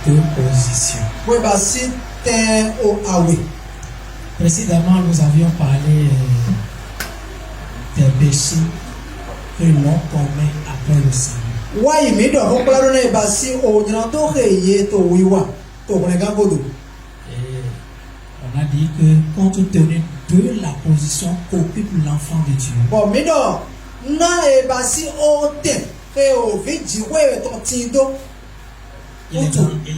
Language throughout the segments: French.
Deux positions. Précédemment, nous avions parlé des péchés que l'on commet après le salut. Et on a dit que compte tenu de la position qu'occupe l'enfant de Dieu, il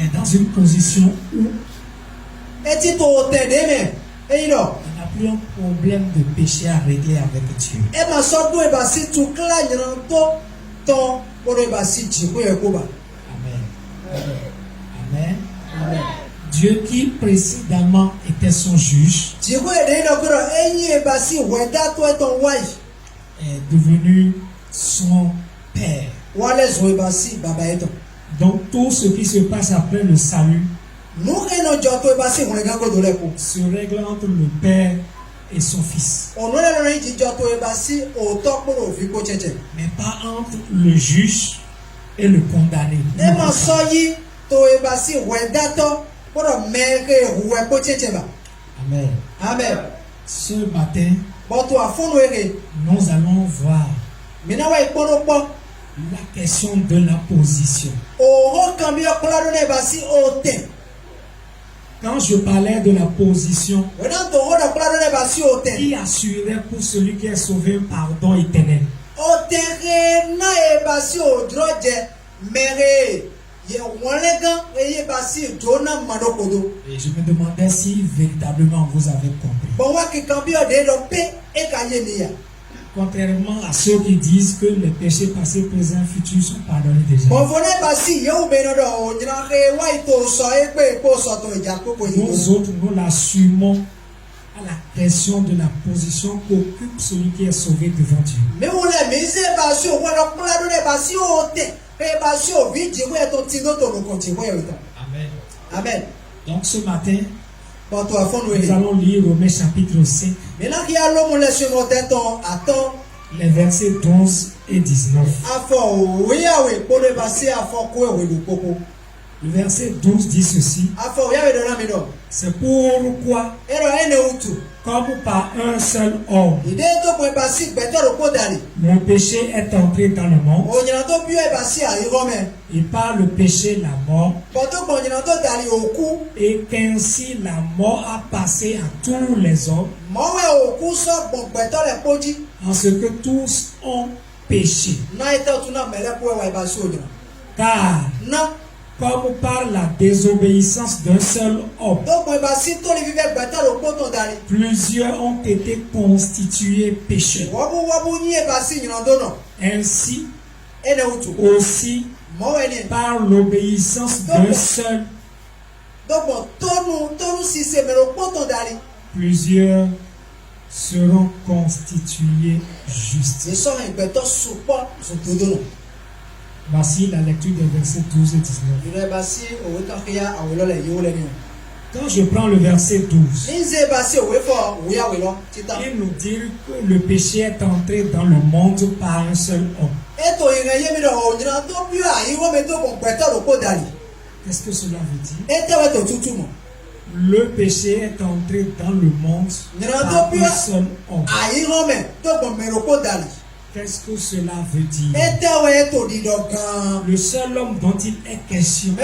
est dans une position où il n'a plus un problème de péché à régler avec Dieu. Amen. Amen. Dieu qui précédemment était son juge est devenu son père. Donc tout ce qui se passe après le salut se règle entre le père et son fils, mais pas entre le juge et le condamné. Amen. Amen. Ce matin, nous allons voir la question de la position. Quand je parlais de la position, qui assurait pour celui qui est sauvé un pardon éternel. Et je me demandais si véritablement vous avez compris. Contrairement à ceux qui disent que les péchés passés, présents, futurs sont pardonnés déjà. Nous autres, nous l'assumons à la question de la position qu'occupe celui qui est sauvé devant Dieu. Amen. Amen. Donc ce matin, nous allons lire Romains chapitre 5, les versets 12 et 19. Le verset 12 dit ceci: c'est pourquoi, comme par un seul homme, le péché est entré dans le monde, et par le péché la mort, et qu'ainsi la mort a passé à tous les hommes, en ce que tous ont péché. Car comme par la désobéissance d'un seul homme, plusieurs ont été constitués pécheurs. Ainsi aussi, par l'obéissance d'un seul, plusieurs seront constitués justes. Voici la lecture des versets 12 et 19. Quand je prends le verset 12, il nous dit que le péché est entré dans le monde par un seul homme. Qu'est-ce que cela veut dire? Le péché est entré dans le monde par un seul homme. Qu'est-ce que cela veut dire? Le seul homme dont il est question,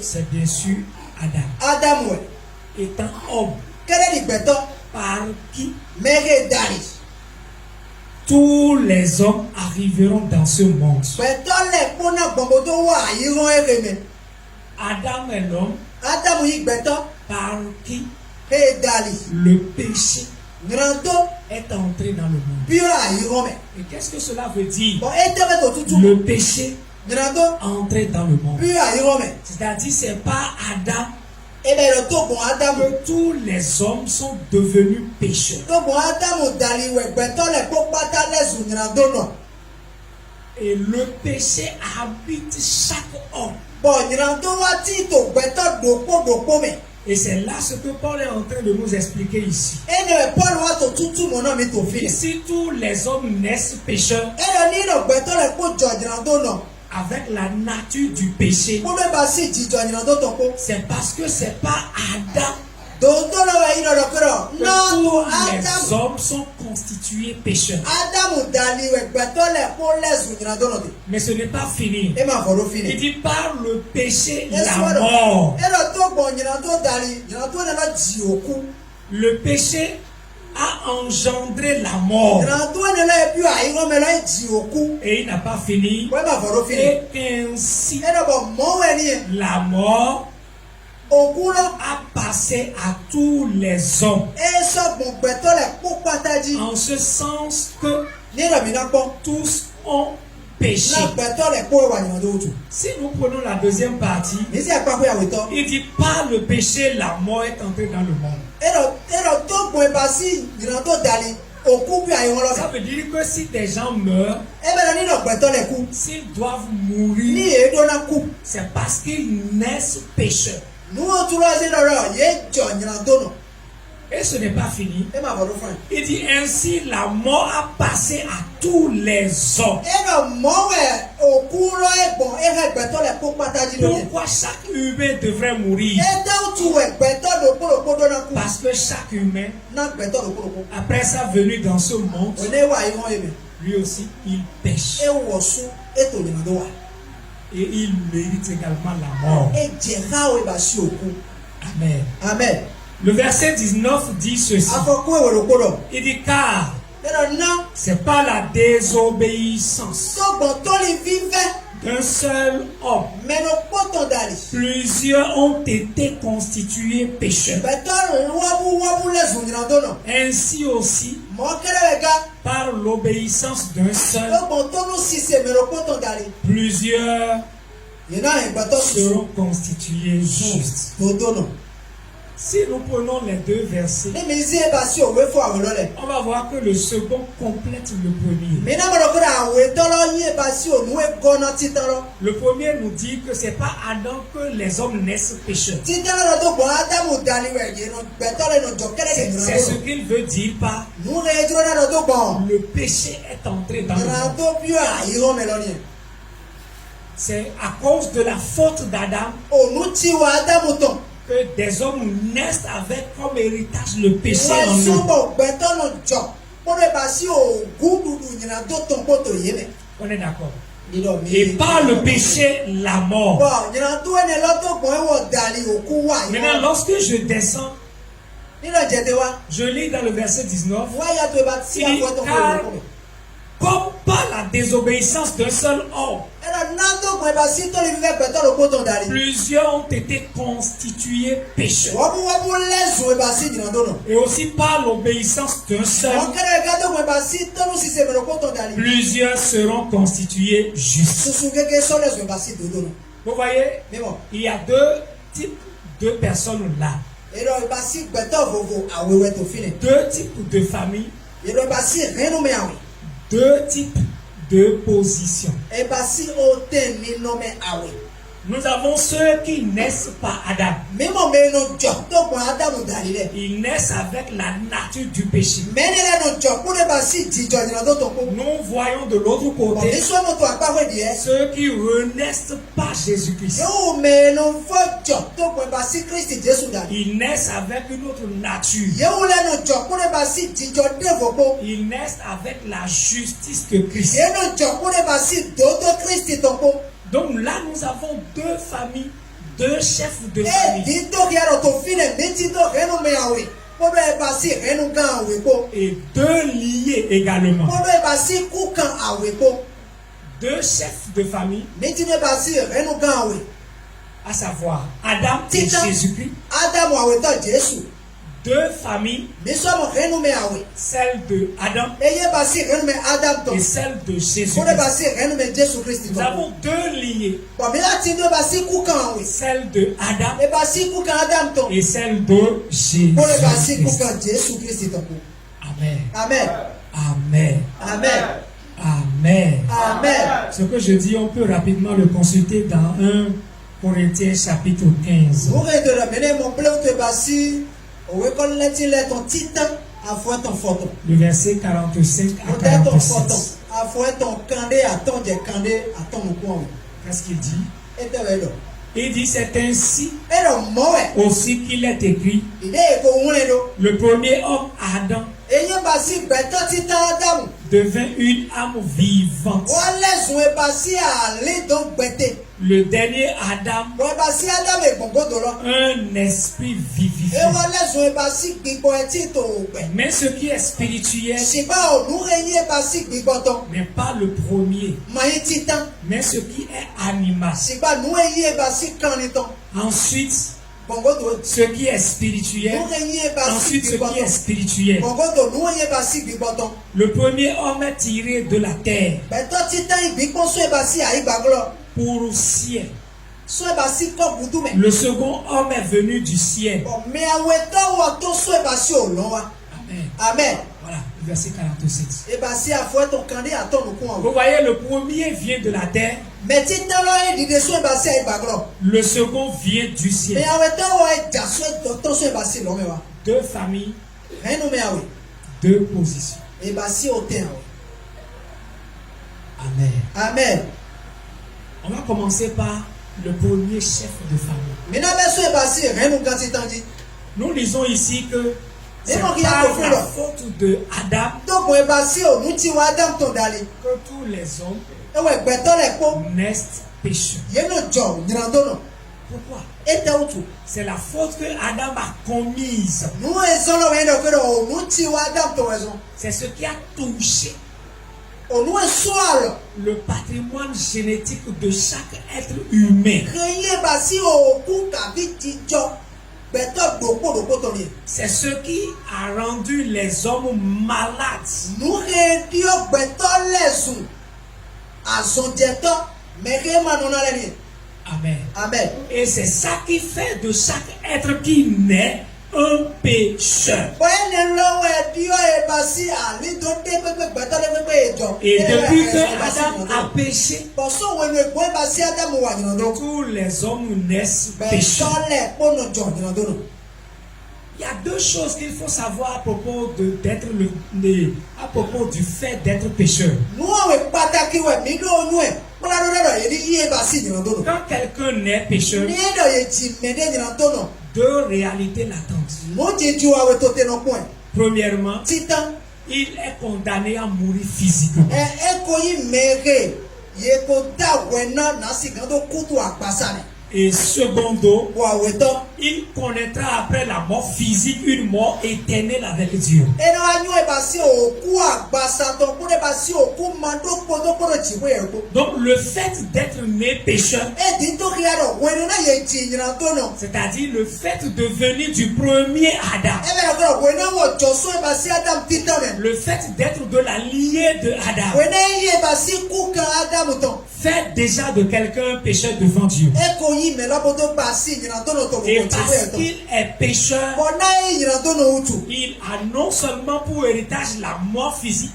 c'est bien sûr Adam. Étant homme, par qui tous les hommes arriveront dans ce monde. Adam est l'homme par qui le péché est entré dans le monde. Et qu'est-ce que cela veut dire? Le péché entré dans le monde. C'est-à-dire, c'est pas Adam que tous les hommes sont devenus pécheurs. Et le péché habite chaque homme. Et c'est là ce que Paul est en train de nous expliquer ici. Si tous les hommes naissent pécheurs, avec la nature du péché, c'est parce que c'est pas Adam que tous les hommes sont constitués pécheurs. Mais ce n'est pas fini. Il dit par le péché, la mort. Le péché a engendré la mort. Et il n'a pas fini. Et ainsi, la mort a passé à tous les hommes. En ce sens que tous ont péché. Si nous prenons la deuxième partie, il dit par le péché, la mort est entrée dans le monde. Ça veut dire que si des gens meurent, s'ils doivent mourir, c'est parce qu'ils naissent pécheurs. Et ce n'est pas fini. Il dit ainsi la mort a passé à tous les hommes. Pourquoi chaque humain devrait mourir? Parce que chaque humain, après sa venue dans ce monde, lui aussi il pêche. Et il mérite également la mort. Amen. Amen. Le verset 19 dit ceci. Il dit car c'est pas la désobéissance d'un seul homme. Plusieurs ont été constitués pécheurs. Ainsi aussi, par l'obéissance d'un seul, plusieurs seront constitués justes. Si nous prenons les deux versets, on va voir que le second complète le premier. Le premier nous dit que c'est pas Adam que les hommes naissent pécheurs. C'est ce qu'il veut dire par le péché est entré dans le monde. C'est à cause de la faute d'Adam que des hommes naissent avec comme héritage le péché en eux. On est d'accord. Et par le péché, la mort. Maintenant, lorsque je descends, je lis dans le verset 19, il dit, car comme par la désobéissance d'un seul homme, plusieurs ont été constitués pécheurs. Et aussi par l'obéissance d'un seul, plusieurs seront constitués justes. Vous voyez, il y a deux types de personnes là. Deux types de familles. Deux types de positions. Nous avons ceux qui naissent par Adam. Ils naissent avec la nature du péché. Nous voyons de l'autre côté ceux qui renaissent par Jésus-Christ. Ils naissent avec une autre nature. Ils naissent avec la justice de Christ. Donc là, nous avons deux familles, deux chefs de famille. Et deux liés également. Deux chefs de famille, à savoir Adam et Jésus-Christ. Deux familles, celle de Adam et celle de Jésus-Christ. Nous avons deux lignées, celle de Adam et celle de Jésus-Christ. Amen. Amen. Amen. Amen. Amen. Amen. Ce que je dis, on peut rapidement le consulter dans 1 Corinthiens chapitre 15. Le verset 45 à 46. Qu'est-ce qu'il dit? Il dit c'est ainsi aussi qu'il est écrit. Le premier homme, Adam, devint une âme vivante. Le dernier Adam, un esprit vivifiant. Mais ce qui est spirituel n'est pas le premier, mais ce qui est animal. Ensuite, ce qui est spirituel. Ensuite, ce qui est spirituel. Le premier homme est tiré de la terre pour le ciel. Le second homme est venu du ciel. Amen. Voilà, verset 47. Vous voyez, le premier vient de la terre. Le second vient du ciel. Deux familles, deux positions. Amen. Amen. On va commencer par le premier chef de famille. Nous lisons ici que c'est par la faute de Adam que tous les hommes naissent pécheurs. Pourquoi? C'est la faute que Adam a commise. C'est ce qui a touché le patrimoine génétique de chaque être humain. C'est ce qui a rendu les hommes malades. Amen. Amen. Et c'est ça qui fait de chaque être qui naît un pécheur. Et depuis que Adam a péché, tous les hommes naissent pécheurs. Il y a deux choses qu'il faut savoir à propos à propos du fait d'être pécheur. Quand quelqu'un naît pécheur, deux réalités latentes. Premièrement, il est condamné à mourir physiquement. Et secondo, il connaîtra après la mort physique une mort éternelle avec Dieu. Donc le fait d'être né pécheur, c'est-à-dire le fait de venir du premier Adam, le fait d'être de la lignée de Adam, fait déjà de quelqu'un un pécheur devant Dieu. Et parce qu'il est pécheur, il a non seulement pour héritage la mort physique,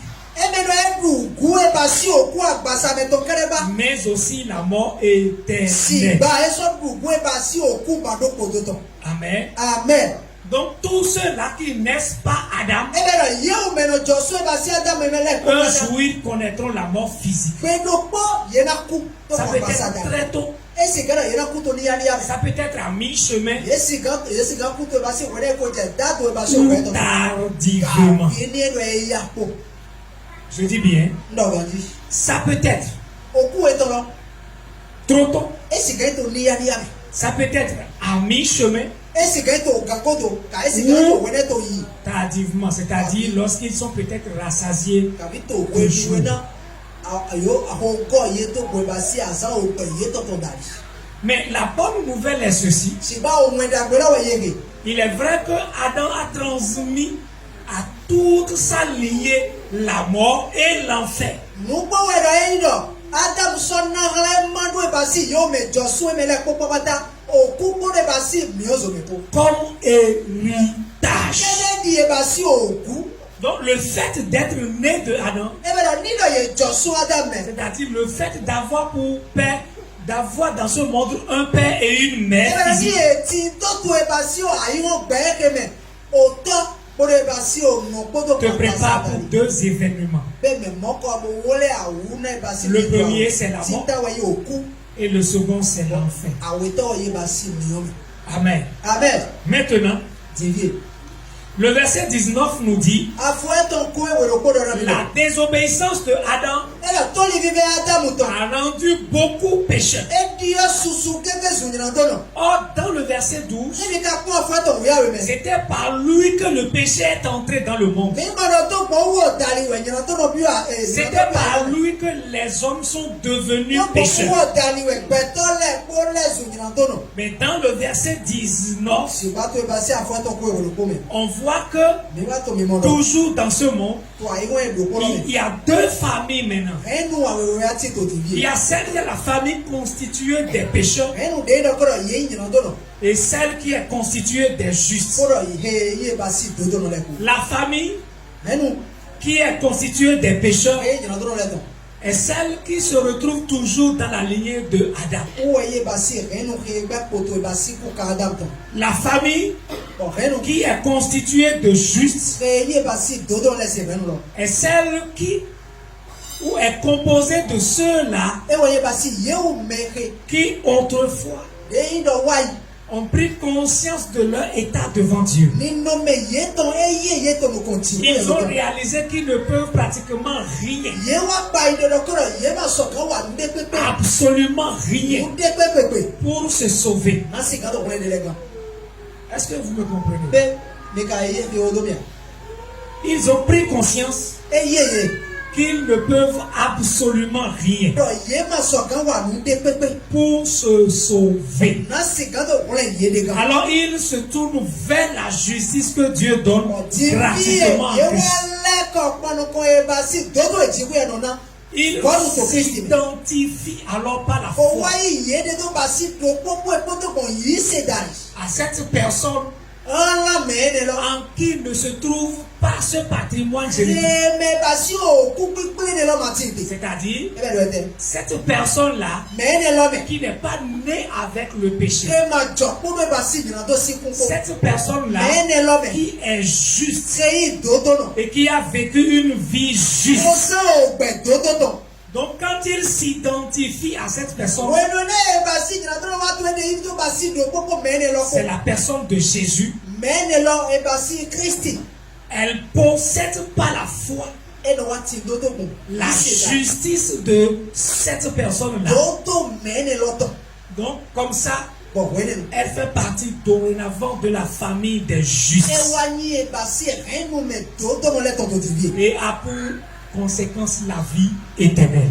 mais aussi la mort éternelle. Amen. Amen. Donc tous ceux-là qui naissent pas Adam, un jour ils connaîtront la mort physique. Ça peut être très tôt. Ça peut être à mi-chemin ou tardivement. Je dis bien, ça peut être trop tôt. Ça peut être à mi-chemin ou tardivement, c'est-à-dire lorsqu'ils sont peut-être rassasiés de jour. Mais la bonne nouvelle est ceci. Il est vrai que Adam a transmis à toute sa lignée la mort et l'enfer. Comme héritage. Donc le fait d'être né de Adam, c'est-à-dire le fait d'avoir pour père, d'avoir dans ce monde un père et une mère physique, te prépare pour deux événements. Le premier c'est la mort Et le second, c'est l'enfer. Amen. Amen. Maintenant, le verset 19 nous dit la désobéissance de Adam a rendu beaucoup pécheurs. Or, dans le verset 12, c'était par lui que le péché est entré dans le monde. C'était par lui que les hommes sont devenus pécheurs. Mais dans le verset 19, on voit que toujours dans ce monde, il y a deux familles maintenant. Il y a celle qui est la famille constituée des pécheurs et celle qui est constituée des justes. La famille qui est constituée des pécheurs est celle qui se retrouve toujours dans la lignée de Adam. La famille qui est constituée de justes est celle qui est composée de ceux-là qui autrefois ont pris conscience de leur état devant Dieu. Ils ont réalisé qu'ils ne peuvent pratiquement rien. Absolument rien pour se sauver. Est-ce que vous me comprenez? Ils ont pris conscience qu'ils ne peuvent absolument rien pour se sauver. Alors ils se tournent vers la justice que Dieu donne gratuitement à Christ. Ils s'identifient alors par la foi à cette personne en qui ne se trouve pas ce patrimoine génétique. C'est-à-dire, cette personne-là qui n'est pas née avec le péché. Cette personne-là qui est juste et qui a vécu une vie juste. Donc quand il s'identifie à cette personne, c'est la personne de Jésus. Elle possède par la foi la justice de cette personne-là. Donc comme ça, elle fait partie dorénavant de la famille des justes. Et a pour conséquence la vie éternelle.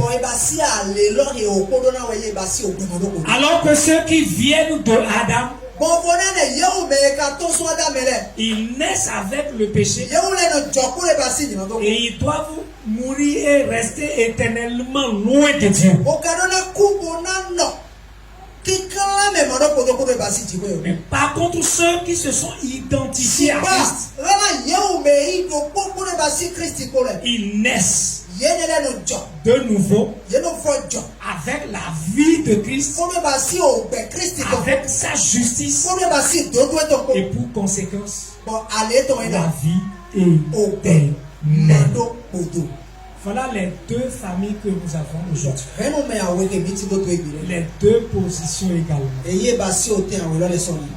Alors que ceux qui viennent de Adam, ils naissent avec le péché et ils doivent mourir et rester éternellement loin de Dieu. Mais par contre, ceux qui se sont identifiés à Christ, ils naissent de nouveau avec la vie de Christ, avec sa justice, et pour conséquence, la vie éternelle. Voilà les deux familles que nous avons aujourd'hui. Les deux positions également.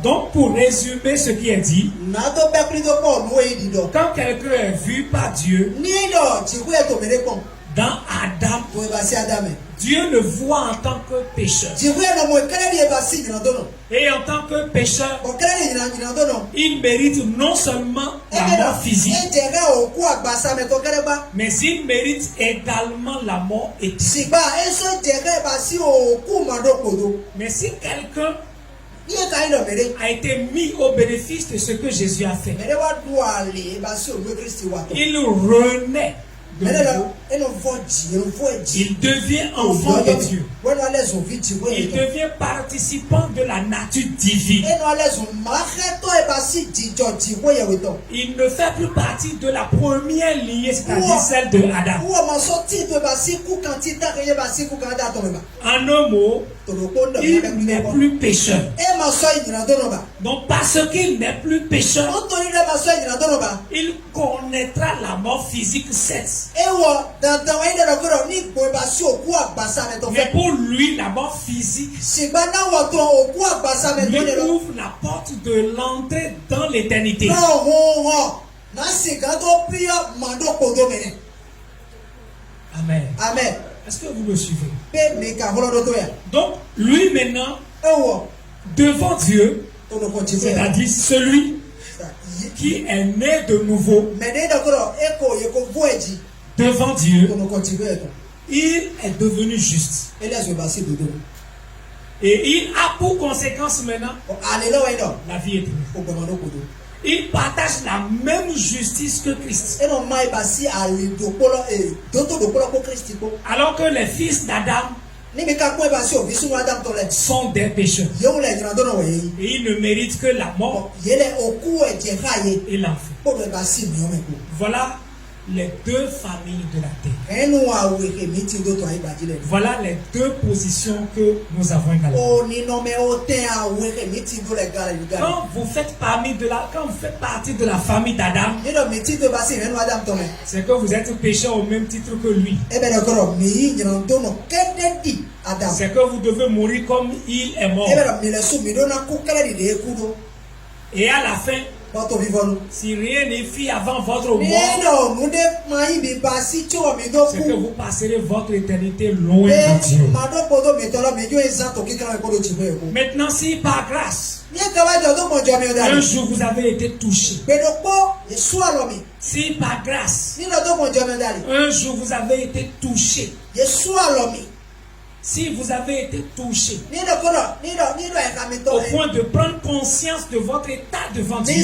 Donc pour résumer ce qui est dit, quand quelqu'un est vu par Dieu dans Adam, Dieu le voit en tant que pécheur. Et en tant que pécheur, il mérite non seulement la mort physique, mais il mérite également la mort éthique. Mais si quelqu'un a été mis au bénéfice de ce que Jésus a fait, il renaît. Il devient enfant de Dieu. Il devient participant de la nature divine. Il ne fait plus partie de la première lignée, c'est-à-dire celle de Adam. En un mot, il n'est plus pécheur. Donc parce qu'il n'est plus pécheur, il connaîtra la mort physique certes. Mais pour lui, la mort physique lui ouvre la porte de l'entrée dans l'éternité. Amen. Amen. Est-ce que vous me suivez? Donc, lui maintenant, devant Dieu, c'est-à-dire celui qui est né de nouveau, devant Dieu, il est devenu juste. Et il a pour conséquence maintenant la vie éternelle. Il partage la même justice que Christ. Alors que les fils d'Adam sont des pécheurs. Et ils ne méritent que la mort et l'enfer. Voilà les deux familles de la terre. Voilà les deux positions que nous avons également. Quand vous faites partie de la famille d'Adam, c'est que vous êtes pécheur au même titre que lui. C'est que vous devez mourir comme il est mort. Et à la fin, si rien n'est fait avant votre mort, c'est que vous passerez votre éternité loin de Dieu. Maintenant, si par grâce, un jour vous avez été touché, si par grâce, un jour vous avez été touché, si vous avez été touché au point de prendre conscience de votre état devant Dieu,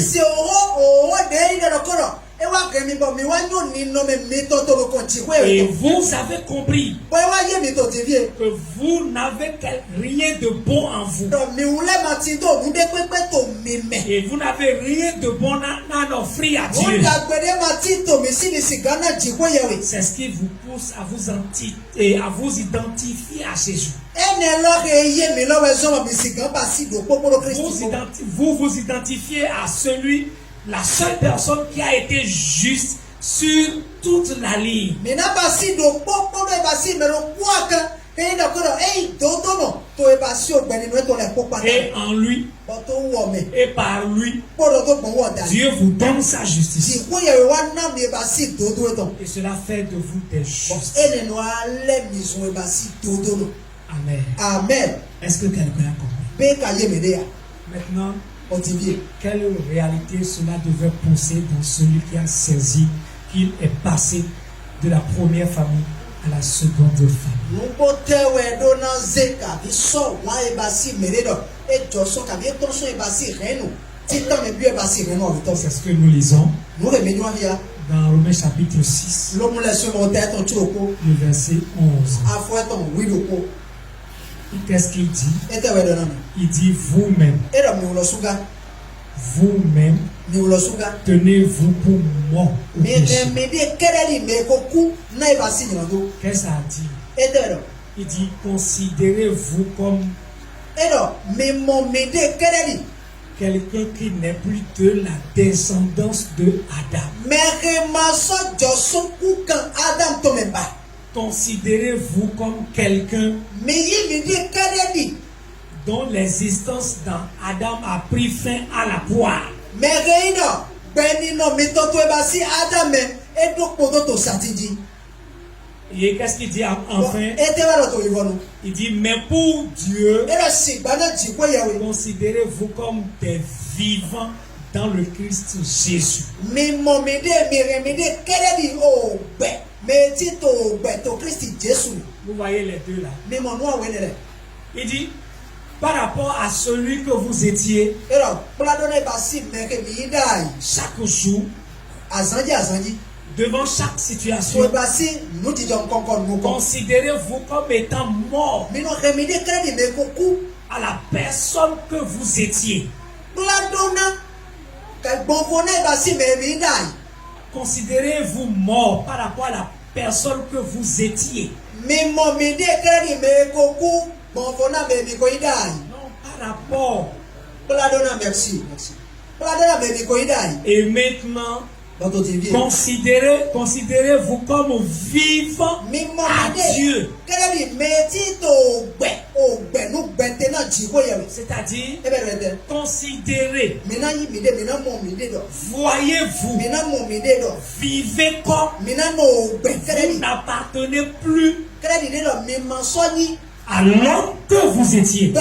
et vous avez compris que vous n'avez rien de bon en vous, et vous n'avez rien de bon à offrir à Dieu, c'est ce qui vous pousse à vous identifier à Jésus. Vous vous identifiez à la seule personne qui a été juste sur toute la ligne. Et en lui, et par lui, Dieu vous donne sa justice. Et cela fait de vous des justes. Amen. Amen. Est-ce que quelqu'un a compris? Maintenant, quelle réalité cela devait pousser dans celui qui a saisi qu'il est passé de la première famille à la seconde famille? C'est ce que nous lisons dans Romains chapitre 6, le verset 11. Qu'est-ce qu'il dit? Il dit vous-même, tenez-vous pour mort au péché. Qu'est-ce que ça dit? Il dit considérez-vous comme quelqu'un qui n'est plus de la descendance de Adam. Considérez-vous comme quelqu'un dont l'existence dans Adam a pris fin à la poire. Et qu'est-ce qu'il dit enfin? Il dit mais pour Dieu, considérez-vous comme des vivants dans le Christ Jésus. Vous voyez les deux là. Il dit par rapport à celui que vous étiez chaque jour, devant chaque situation, considérez-vous comme étant mort à la personne que vous étiez. Considérez-vous mort par rapport à la personne que vous étiez. Bon, fona baby ko idai. Non, par rapport. Pladona, merci. Pladona baby ko idai. Et maintenant, considérez-vous comme vivant à Dieu. C'est-à-dire, considérez, voyez-vous, vivez comme vous n'appartenez plus à l'homme que vous étiez.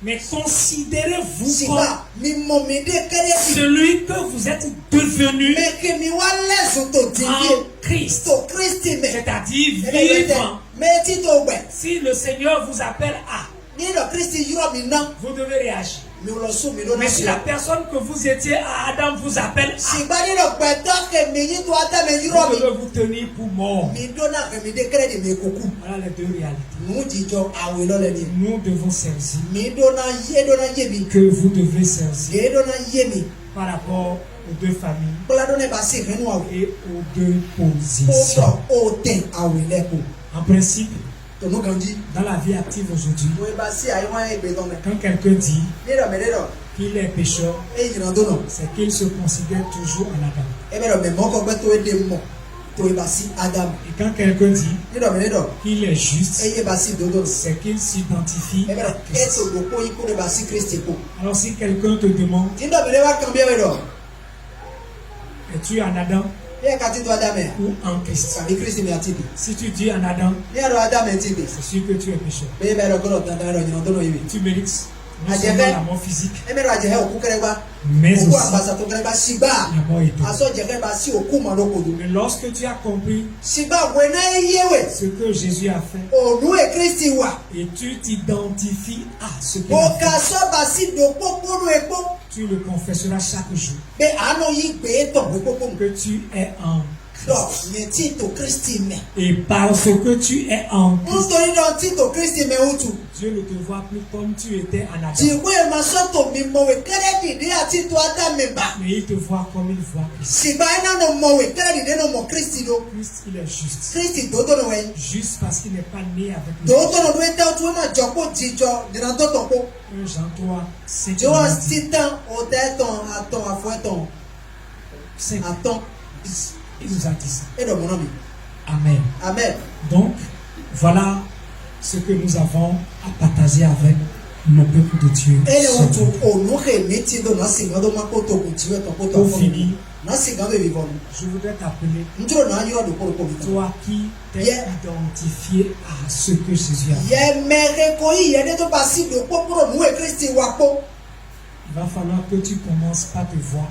Mais considérez-vous comme celui que vous êtes devenu en Christ. C'est-à-dire vivant. Si le Seigneur vous appelle à, vous devez réagir. Mais si la personne que vous étiez à Adam vous appelle à, vous devez vous tenir pour mort. Voilà les deux réalités. Nous devons saisir que vous devez saisir par rapport aux deux familles et aux deux positions. En principe, dans la vie active aujourd'hui, quand quelqu'un dit qu'il est pécheur, c'est qu'il se considère toujours en Adam. Et quand quelqu'un dit qu'il est juste, c'est qu'il s'identifie à Christ. Alors si quelqu'un te demande, es-tu en Adam ou en Christ? Si tu dis en Adam, c'est sûr que tu es pécheur. Tu mérites non seulement la mort physique, mais aussi la mort éternelle. Mais lorsque tu as compris ce que Jésus a fait et tu t'identifies à ce qu'il a fait, tu le confesseras chaque jour que tu es en Christ. Et parce que tu es en Christ, Dieu ne te voit plus comme tu étais en Adam. Mais il te voit comme il voit Christ. Christ, il est juste. Juste parce qu'il n'est pas né avec nous. 1 Jean 3, 5. Il nous a dit ça. Amen. Amen. Donc, voilà ce que nous avons à partager avec le peuple de Dieu. Pour finir, je voudrais t'appeler, toi qui t'es identifié à ce que Jésus a fait. Il va falloir que tu commences par te voir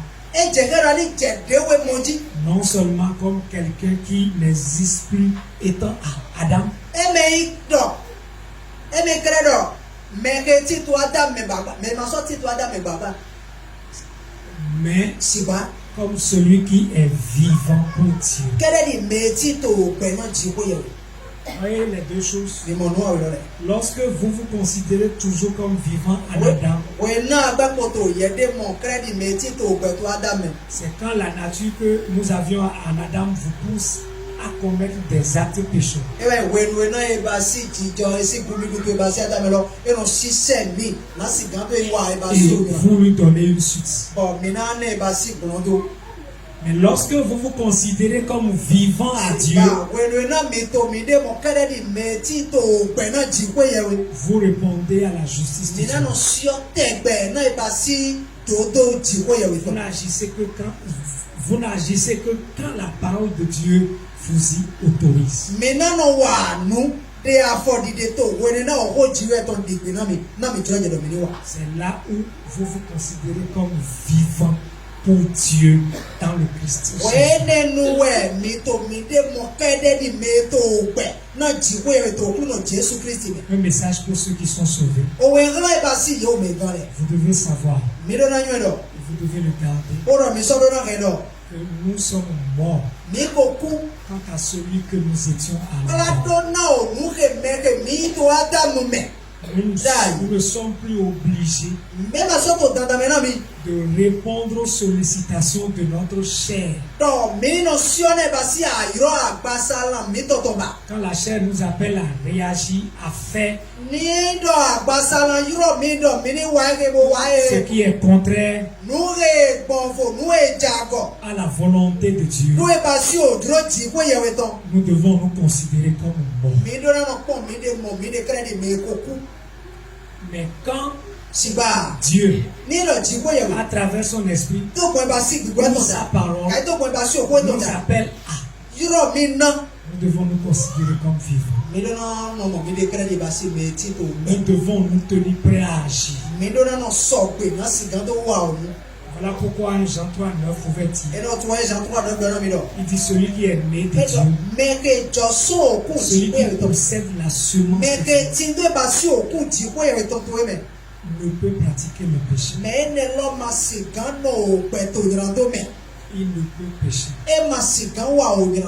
non seulement comme quelqu'un qui n'existe plus étant à Adam, mais comme celui qui est vivant pour Dieu. Voyez les deux choses. Lorsque vous vous considérez toujours comme vivant en Adam, c'est quand la nature que nous avions en Adam vous pousse à commettre des actes pécheurs. Et vous lui donnez une suite. Mais lorsque vous vous considérez comme vivant à Dieu, vous répondez à la justice de Dieu. Vous n'agissez que quand la parole de Dieu vous y autorise. C'est là où vous vous considérez comme vivant pour Dieu dans le Christ. Un message pour ceux qui sont sauvés. Vous devez savoir, vous devez le garder, que nous sommes morts quant à celui que nous étions à l'avant. Nous ne sommes plus obligés de répondre aux sollicitations de notre chair. Quand la chair nous appelle à réagir, à faire ce qui est contraire à la volonté de Dieu, nous devons nous considérer comme morts. Mais quand Dieu, à travers son esprit, ou sa parole, nous appelle à, nous devons nous considérer comme vivants. Nous devons nous tenir prêts à agir. Voilà pourquoi 1 Jean 3, 9 pouvait dire, il dit celui qui est né de Dieu, celui qui possède la semence de Dieu, ne peut pratiquer le péché. Il ne peut pécher.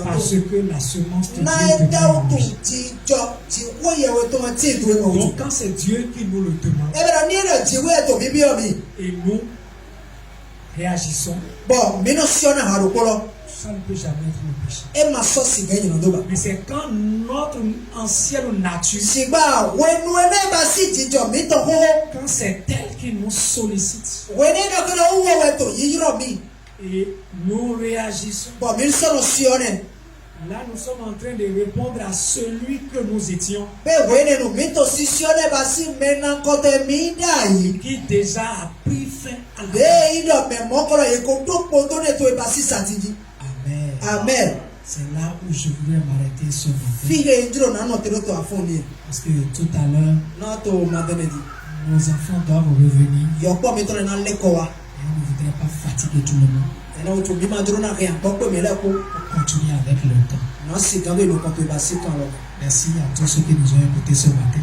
Parce que la semence de Dieu est en lui. Donc quand c'est Dieu qui nous le demande, et nous réagissons, ça ne peut jamais être le péché. Mais c'est quand notre ancienne nature, quand c'est elle qui nous sollicite, et nous réagissons, là nous sommes en train de répondre à celui que nous étions, qui déjà a pris fin à la vie. Amen. C'est là où je voulais m'arrêter ce matin. Parce que tout à l'heure, nos enfants doivent revenir. Et on ne voudrait pas fatiguer tout le monde. On continue avec le temps. Merci à tous ceux qui nous ont écoutés ce matin.